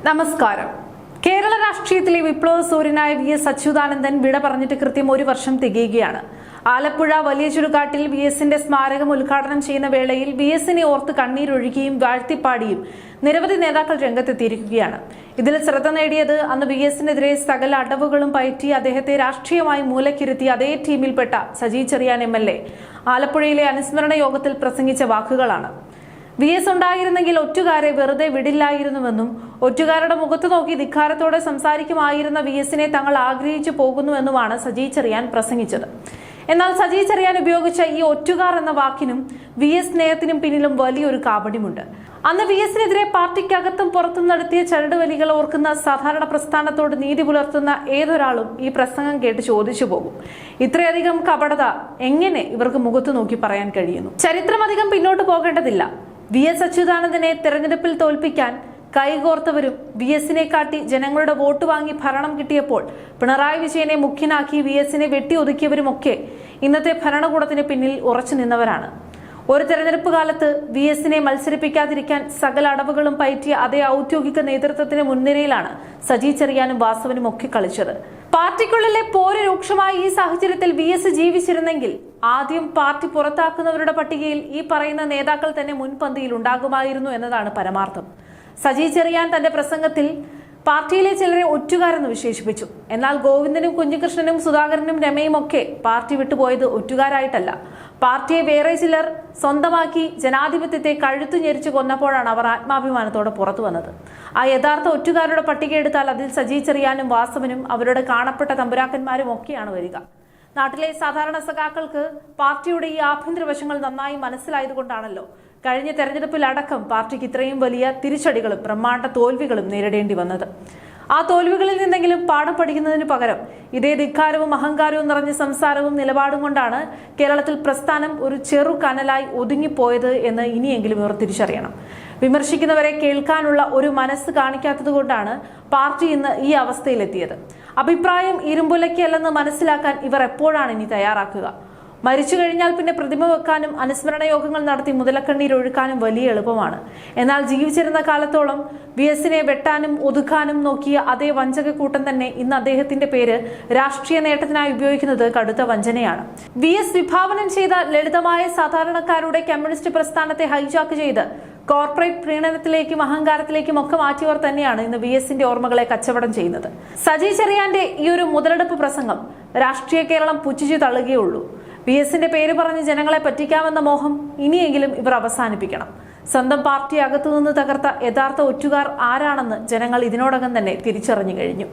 നമസ്കാരം. കേരള രാഷ്ട്രീയത്തിലെ വിപ്ലവ സൂര്യനായ വി.എസ്. അച്യുതാനന്ദൻ വിട പറഞ്ഞിട്ട് കൃത്യം ഒരു വർഷം തികയുകയാണ്. ആലപ്പുഴ വലിയ ചുടുകാട്ടിൽ വി.എസിന്റെ സ്മാരകം ഉദ്ഘാടനം ചെയ്യുന്ന വേളയിൽ വി.എസിനെ ഓർത്ത് കണ്ണീരൊഴുകിയും വാഴ്ത്തിപ്പാടിയും നിരവധി നേതാക്കൾ രംഗത്തെത്തിയിരിക്കുകയാണ്. ഇതിൽ ശ്രദ്ധ നേടിയത് അന്ന് വി.എസിനെതിരെ സകല അടവുകളും പയറ്റി അദ്ദേഹത്തെ രാഷ്ട്രീയമായി മൂലക്കിരുത്തി അതേ ടീമിൽപ്പെട്ട സജി ചെറിയാൻ എം.എൽ.എ. ആലപ്പുഴയിലെ അനുസ്മരണ യോഗത്തിൽ പ്രസംഗിച്ച വാക്കുകളാണ്. വി.എസ്. ഉണ്ടായിരുന്നെങ്കിൽ ഒറ്റുകാരെ വെറുതെ വിടില്ലായിരുന്നുവെന്നും ഒറ്റുകാരുടെ മുഖത്ത് നോക്കി ധിക്കാരത്തോടെ സംസാരിക്കുമായിരുന്ന വി.എസിനെ തങ്ങൾ ആഗ്രഹിച്ചു പോകുന്നുവെന്നുമാണ് സജി ചെറിയാൻ പ്രസംഗിച്ചത്. എന്നാൽ സജി ചെറിയാൻ ഉപയോഗിച്ച ഈ ഒറ്റുകാർ എന്ന വാക്കിനും വി.എസ്. സ്നേഹത്തിനും പിന്നിലും വലിയൊരു കാപട്യമുണ്ട്. അന്ന് വി.എസിനെതിരെ പാർട്ടിക്കകത്തും പുറത്തും നടത്തിയ ചരടുവലികൾ ഓർക്കുന്ന സാധാരണ പ്രസ്ഥാനത്തോട് നീതി പുലർത്തുന്ന ഏതൊരാളും ഈ പ്രസംഗം കേട്ട് ചോദിച്ചു പോകും, ഇത്രയധികം കപടത എങ്ങനെ ഇവർക്ക് മുഖത്ത് നോക്കി പറയാൻ കഴിയുന്നു? ചരിത്രമധികം പിന്നോട്ട് പോകേണ്ടതില്ല. വി.എസ്. അച്യുതാനന്ദനെ തെരഞ്ഞെടുപ്പിൽ തോൽപ്പിക്കാൻ കൈകോർത്തവരും വി.എസിനെ കാട്ടി ജനങ്ങളുടെ വോട്ട് വാങ്ങി ഭരണം കിട്ടിയപ്പോൾ പിണറായി വിജയനെ മുഖ്യനാക്കി വി.എസിനെ വെട്ടിയൊതുക്കിയവരുമൊക്കെ ഇന്നത്തെ ഭരണകൂടത്തിന് പിന്നിൽ ഉറച്ചു നിന്നവരാണ്. ഒരു തെരഞ്ഞെടുപ്പ് കാലത്ത് വി.എസിനെ മത്സരിപ്പിക്കാതിരിക്കാൻ സകല അടവുകളും പയറ്റിയ അതേ ഔദ്യോഗിക നേതൃത്വത്തിന് മുൻനിരയിലാണ് സജി ചെറിയാനും വാസവനും ഒക്കെ കളിച്ചത്. പാർട്ടിക്കുള്ളിലെ പോര് രൂക്ഷമായ ഈ സാഹചര്യത്തിൽ വി.എസ്. ജീവിച്ചിരുന്നെങ്കിൽ ആദ്യം പാർട്ടി പുറത്താക്കുന്നവരുടെ പട്ടികയിൽ ഈ പറയുന്ന നേതാക്കൾ തന്നെ മുൻപന്തിയിൽ ഉണ്ടാകുമായിരുന്നു എന്നതാണ് പരമാർത്ഥം. സജി ചെറിയാൻ തന്റെ പ്രസംഗത്തിൽ പാർട്ടിയിലെ ചിലരെ ഒറ്റുകാരെന്ന് വിശേഷിപ്പിച്ചു. എന്നാൽ ഗോവിന്ദനും കുഞ്ഞികൃഷ്ണനും സുധാകരനും രമയും ഒക്കെ പാർട്ടി വിട്ടുപോയത് ഒറ്റുകാരായിട്ടല്ല, പാർട്ടിയെ വേറെ ചിലർ സ്വന്തമാക്കി ജനാധിപത്യത്തെ കഴുത്തു ഞെരിച്ചു കൊന്നപ്പോഴാണ് അവർ ആത്മാഭിമാനത്തോടെ പുറത്തു വന്നത്. ആ യഥാർത്ഥ ഒറ്റുകാരുടെ പട്ടിക എടുത്താൽ അതിൽ സജി ചെറിയാനും വാസവനും അവരുടെ കാണപ്പെട്ട തമ്പുരാക്കന്മാരും ഒക്കെയാണ് വരിക. നാട്ടിലെ സാധാരണ സഖാക്കൾക്ക് പാർട്ടിയുടെ ഈ ആഭ്യന്തര വശങ്ങൾ നന്നായി മനസ്സിലായതുകൊണ്ടാണല്ലോ കഴിഞ്ഞ തെരഞ്ഞെടുപ്പിൽ അടക്കം പാർട്ടിക്ക് ഇത്രയും വലിയ തിരിച്ചടികളും ബ്രഹ്മാണ്ഡ തോൽവികളും നേരിടേണ്ടി വന്നത്. ആ തോൽവികളിൽ നിന്നെങ്കിലും പാഠം പഠിക്കുന്നതിന് പകരം ഇതേ ധിക്കാരവും അഹങ്കാരവും നിറഞ്ഞ സംസാരവും നിലപാടും കൊണ്ടാണ് കേരളത്തിൽ പ്രസ്ഥാനം ഒരു ചെറു കനലായി ഒതുങ്ങിപ്പോയത് എന്ന് ഇനിയെങ്കിലും ഇവർ തിരിച്ചറിയണം. വിമർശിക്കുന്നവരെ കേൾക്കാനുള്ള ഒരു മനസ്സ് കാണിക്കാത്തത് കൊണ്ടാണ് പാർട്ടി ഇന്ന് ഈ അവസ്ഥയിലെത്തിയത്. അഭിപ്രായം ഇരുമ്പുലയ്ക്കല്ലെന്ന് മനസ്സിലാക്കാൻ ഇവർ എപ്പോഴാണ് ഇനി തയ്യാറാക്കുക? മരിച്ചു കഴിഞ്ഞാൽ പിന്നെ പ്രതിമ വെക്കാനും അനുസ്മരണ യോഗങ്ങൾ നടത്തി മുതലക്കണ്ണീരൊഴുക്കാനും വലിയ എളുപ്പമാണ്. എന്നാൽ ജീവിച്ചിരുന്ന കാലത്തോളം വി.എസിനെ വെട്ടാനും ഒതുക്കാനും നോക്കിയ അതേ വഞ്ചകക്കൂട്ടം തന്നെ ഇന്ന് അദ്ദേഹത്തിന്റെ പേര് രാഷ്ട്രീയ നേട്ടത്തിനായി ഉപയോഗിക്കുന്നത് കടുത്ത വഞ്ചനയാണ്. വി.എസ്. വിഭാവനം ചെയ്ത ലളിതമായ സാധാരണക്കാരുടെ കമ്മ്യൂണിസ്റ്റ് പ്രസ്ഥാനത്തെ ഹൈജാക്ക് ചെയ്ത് കോർപ്പറേറ്റ് പ്രീണനത്തിലേക്കും അഹങ്കാരത്തിലേക്കും ഒക്കെ മാറ്റിയവർ തന്നെയാണ് ഇന്ന് വി.എസിന്റെ ഓർമ്മകളെ കച്ചവടം ചെയ്യുന്നത്. സജി ചെറിയാന്റെ ഈ ഒരു മുതലെടുപ്പ് പ്രസംഗം രാഷ്ട്രീയ കേരളം പുച്ഛിച്ചു തള്ളുകയുള്ളൂ. വി.എസിന്റെ പേര് പറഞ്ഞ് ജനങ്ങളെ പറ്റിക്കാമെന്ന മോഹം ഇനിയെങ്കിലും ഇവർ അവസാനിപ്പിക്കണം. സ്വന്തം പാർട്ടി അകത്തുനിന്ന് തകർത്ത യഥാർത്ഥ ഒറ്റുകാർ ആരാണെന്ന് ജനങ്ങൾ ഇതിനോടകം തന്നെ തിരിച്ചറിഞ്ഞു കഴിഞ്ഞു.